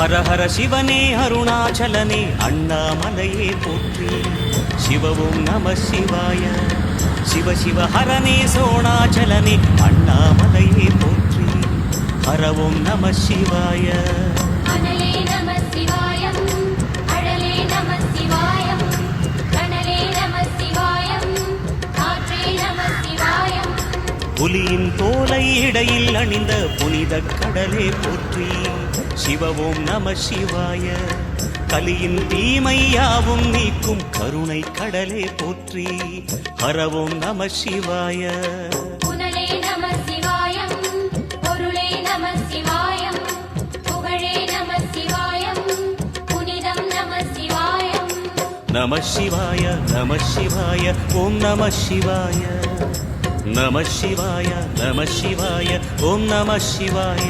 ஹர ஹர சிவனே அருணாச்சலனே அண்ணாமலையே போற்றி. சிவவும் நம சிவாய. சிவ சிவ ஹரனே சோணாச்சலனே அண்ணாமலையே போற்றி. ஹரவும் நம சிவாய. அனலே நம சிவாயம், அழலே நம சிவாயம், கனலே நம சிவாயம், காற்றே நம சிவாயம். புலியின் தோலை இடையில் அணிந்த புனித கடலே போற்றி. சிவவும் நம சிவாய. கலியின் தீமையாவும் நீக்கும் கருணை கடலே போற்றி. ஹரவும் நம சிவாய. புனலே நம சிவாயம், பொருளே நம சிவாயம், புகழே நம சிவாயம், புனிதம் நம சிவாயம். நம சிவாய நம சிவாய ஓம் நம சிவாய. நம சிவாய நம சிவாய ஓம் நம சிவாய.